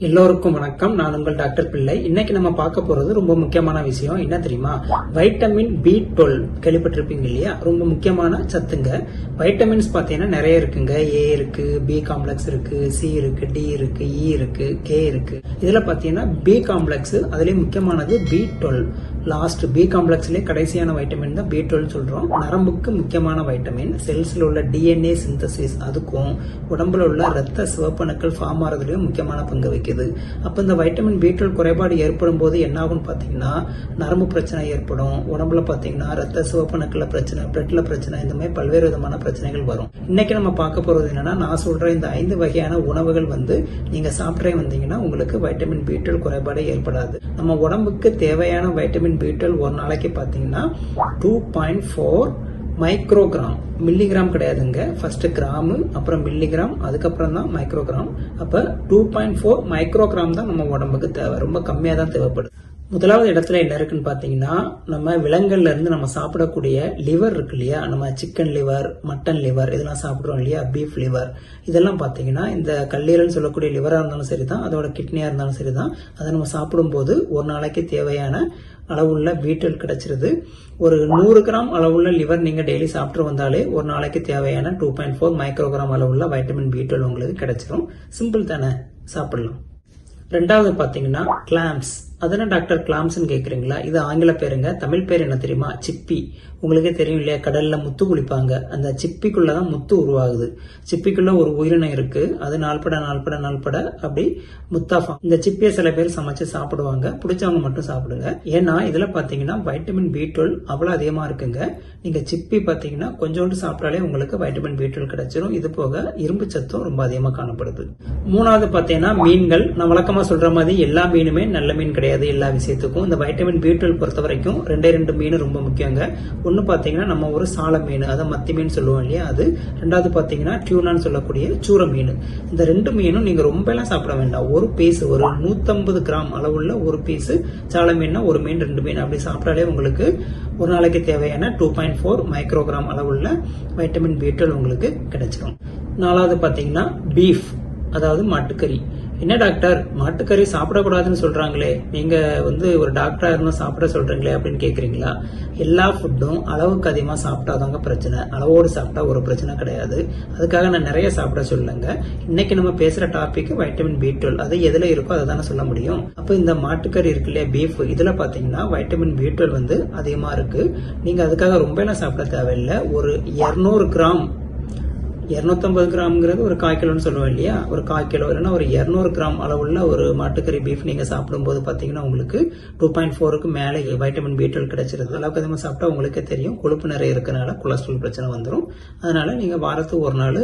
எல்லோருக்கும் வணக்கம். நான் உங்கள் டாக்டர் பிள்ளை. இன்னைக்கு நம்ம பார்க்க போறது ரொம்ப முக்கியமான விஷயம். என்ன தெரியுமா? வைட்டமின் B12 கேள்விப்பட்டிருப்பீங்க இல்லையா? ரொம்ப முக்கியமான சத்துங்க. வைட்டமின்ஸ் பாத்தீங்கன்னா நிறைய இருக்குங்க. A இருக்கு, B காம்ப்ளெக்ஸ் இருக்கு, C இருக்கு, D இருக்கு, E இருக்கு, K இருக்கு. இதுல பாத்தீங்கன்னா B காம்ப்ளெக்ஸ் அதுலயே முக்கியமானது B12. லாஸ்ட் B காம்ப்ளெக்ஸ்லயே கடைசியான வைட்டமின் தான் B12 சொல்றோம். நரம்புக்கு முக்கியமான வைட்டமின். செல்ஸ்ல உள்ள DNA சிந்தசிஸ் அதுக்கும் உடம்புல உள்ள ரத்த சிவப்பணுக்கள் ஃபார்ம் ஆறதுலயும் முக்கியமான பங்கு வகிக்குது. அப்ப இந்த வைட்டமின் B12 குறைபாடு ஏற்படும் போது என்ன ஆகும் பாத்தீங்கன்னா நரம்பு பிரச்சனை ஏற்படும். உடம்புல பாத்தீங்கன்னா ரத்த சிவப்பணுக்கள பிரச்சனை, பிளட்ல பிரச்சனை, இந்த மாதிரி பல்வேறு விதமான பிரச்சனைகள் வரும். இன்னைக்கு நம்ம பார்க்க போறது என்னன்னா, நான் சொல்ற இந்த 5 வகையான உணவுகள் நீங்க சாப்பிட்டே வந்தீங்கன்னா உங்களுக்கு வைட்டமின் B12 குறைபாடு ஏற்படாது. நம்ம உடம்புக்கு தேவையான வைட்டமின் B12 ஒரு நாளைக்கு பாத்தீங்கன்னா 2.4 மைக்ரோகிராம், மில்லிகிராம் கிடையாதுங்க. ஃபர்ஸ்ட் கிராம், அப்புறம் மில்லிகிராம், அதுக்கப்புறம் தான் மைக்ரோகிராம். அப்ப 2.4 மைக்ரோகிராம் தான் நம்ம உடம்புக்கு தேவை. ரொம்ப கம்மியா தான் தேவைப்படுது. முதலாவது இடத்துல என்ன இருக்குன்னு பாத்தீங்கன்னா, நம்ம விலங்குகள்ல இருந்து நம்ம சாப்பிடக்கூடிய லிவர் இருக்கு இல்லையா? நம்ம சிக்கன் லிவர், மட்டன் லிவர் இதெல்லாம் சாப்பிடுறோம் இல்லையா? பீஃப் லிவர் இதெல்லாம் பாத்தீங்கன்னா இந்த கல்லீரல் சொல்லக்கூடிய லிவரா இருந்தாலும் சரிதான், அதோட கிட்னியா இருந்தாலும் சரிதான், அதை நம்ம சாப்பிடும் போது ஒரு நாளைக்கு தேவையான அளவுள்ள B12 கிடைச்சிருது. ஒரு 100 கிராம் அளவுள்ள லிவர் நீங்க டெய்லி சாப்பிட்டு வந்தாலே ஒரு நாளைக்கு தேவையான 2.4 மைக்ரோகிராம் அளவுள்ள வைட்டமின் B12 உங்களுக்கு கிடைச்சிரும். சிம்பிள் தானே, சாப்பிடலாம். ரெண்டாவது பாத்தீங்கன்னா கிளாம்ஸ். அதன டாக்டர் கிளாம்ஸ் கேக்குறீங்களா? இது ஆங்கில பேருங்க. தமிழ் பேர் என்ன தெரியுமா? சிப்பி. உங்களுக்கே தெரியும் இல்லையா? கடல்ல முத்து குளிப்பாங்க. அந்த சிப்பிக்குள்ளதான் முத்து உருவாகுது. சிப்பிக்குள்ள ஒரு உயிரினம் இருக்கு. அது நாள்பட அப்படி முத்தாஃபா. இந்த சிப்பியை சில பேர் சமைச்சு சாப்பிடுவாங்க. பிடிச்சவங்க மட்டும் சாப்பிடுங்க. ஏன்னா இதுல பாத்தீங்கன்னா வைட்டமின் B12 அவ்வளவு அதிகமா இருக்குங்க. நீங்க சிப்பி பாத்தீங்கன்னா கொஞ்சோண்டு சாப்பிட்டாலே உங்களுக்கு வைட்டமின் B12 கிடைச்சிரும். இது போக இரும்பு சத்தும் ரொம்ப அதிகமா காணப்படுது. மூணாவது பாத்தீங்கன்னா மீன்கள். நான் வழக்கமா சொல்ற மாதிரி எல்லா மீனுமே நல்ல மீன் கிடையாது. எல்லா விஷயத்துக்கும் இந்த வைட்டமின் B12 பொறுத்த வரைக்கும் 2 மீன் ரொம்ப முக்கியங்க. ஒன்னு பாத்தீங்கன்னா நம்ம ஒரு சால மீன், அதை மத்தி மீன் சொல்லுவோம் இல்லையா? அது. ரெண்டாவது பாத்தீங்கன்னா டியூனான்னு சொல்லக்கூடிய சூர மீன். இந்த 2 மீனும் நீங்க ரொம்ப எல்லாம் சாப்பிட வேண்டாம். ஒரு பீஸ், ஒரு 150 கிராம் அளவுள்ள ஒரு பீஸ் சால மீன், ஒரு மீன் 2 மீன் அப்படி சாப்பிட்டாலே உங்களுக்கு ஒரு நாளைக்கு தேவையான 2.4 மைக்ரோகிராம் அளவுள்ள வைட்டமின் B12 உங்களுக்கு கிடைச்சிடும். நாலாவது பாத்தீங்கன்னா பீஃப், அதாவது மாட்டுக்கறி. என்ன டாக்டர், மாட்டுக்கறி சாப்பிடக்கூடாதுன்னு சொல்றாங்களே, நீங்க ஒரு டாக்டரா இருந்தா சாப்பிட சொல்றீங்களே அப்படின்னு கேக்குறீங்களா? எல்லா ஃபுட்டும் அளவுக்கு அதிகமா சாப்பிட்டாதாங்க பிரச்சனை. அளவோடு சாப்பிட்டா ஒரு பிரச்சனை கிடையாது. அதுக்காக நான் நிறைய சாப்பிட சொல்லுங்க. இன்னைக்கு நம்ம பேசுற டாபிக் வைட்டமின் B12. அது எதுல இருக்கோ அதை தானே சொல்ல முடியும். அப்ப இந்த மாட்டுக்கறி இருக்கு இல்லையா, பீஃப், இதுல பாத்தீங்கன்னா வைட்டமின் B12 அதிகமா இருக்கு. நீங்க அதுக்காக ரொம்ப எல்லாம் சாப்பிட தேவையில்லை. ஒரு 200 கிராம், 250 கிராம்ங்கிறது ஒரு 1/4 கிலோன்னு சொல்லுவோம் இல்லையா? ஒரு 1/4 கிலோ இல்லைன்னா ஒரு 200 கிராம் அளவுள்ள ஒரு மாட்டுக்கறி பீஃப் நீங்க சாப்பிடும் போது பாத்தீங்கன்னா உங்களுக்கு 2.4க்கு மேலே வைட்டமின் B12 கிடைச்சிருது. அளவுக்கு அதிகமாக சாப்பிட்டா உங்களுக்கே தெரியும், கொழுப்பு நிறைய இருக்கனால கொலஸ்ட்ரால் பிரச்சனை வந்துடும். அதனால நீங்க வாரத்துக்கு ஒரு நாள்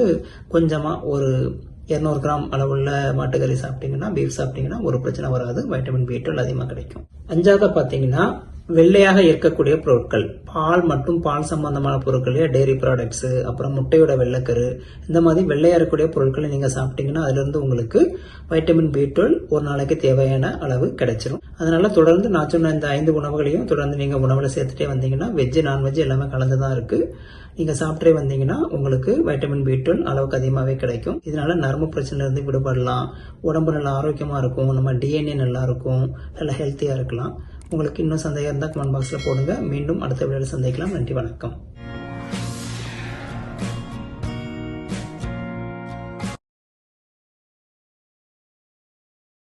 கொஞ்சமா ஒரு 200 கிராம் அளவுள்ள மாட்டுக்கறி சாப்பிட்டீங்கன்னா, பீஃப் சாப்பிட்டீங்கன்னா ஒரு பிரச்சனை வராது. வைட்டமின் B12 அதிகமாக கிடைக்கும். அஞ்சாவது பாத்தீங்கன்னா வெள்ளையாக இருக்கக்கூடிய பொருட்கள், பால் மற்றும் பால் சம்பந்தமான பொருட்கள், டெய்ரி ப்ராடக்ட்ஸ், அப்புறம் முட்டையோட வெள்ளைக்கரு, இந்த மாதிரி வெள்ளையா இருக்கக்கூடிய பொருட்களை நீங்க சாப்பிட்டீங்கன்னா அதுல இருந்து உங்களுக்கு வைட்டமின் B12 ஒரு நாளைக்கு தேவையான அளவு கிடைச்சிரும். அதனால தொடர்ந்து நான் சொன்ன இந்த 5 உணவுகளையும் தொடர்ந்து நீங்க உணவுல சேர்த்துட்டே வந்தீங்கன்னா, வெஜ் நான்வெஜ் எல்லாமே கலந்துதான் இருக்கு. நீங்க சாப்பிட்டே வந்தீங்கன்னா உங்களுக்கு வைட்டமின் B12 அளவுக்கு அதிகமாவே கிடைக்கும். இதனால நரம்பு பிரச்சனைல இருந்து விடுபடலாம். உடம்பு நல்லா ஆரோக்கியமா இருக்கும். நம்ம DNA நல்லா இருக்கும். நல்லா ஹெல்த்தியா இருக்கலாம். உங்களுக்கு இன்னும் சந்தேகம் இருந்தால் கமெண்ட் பாக்ஸ்ல போடுங்க. மீண்டும் அடுத்த வீடியோவில் சந்திக்கலாம். நன்றி, வணக்கம்.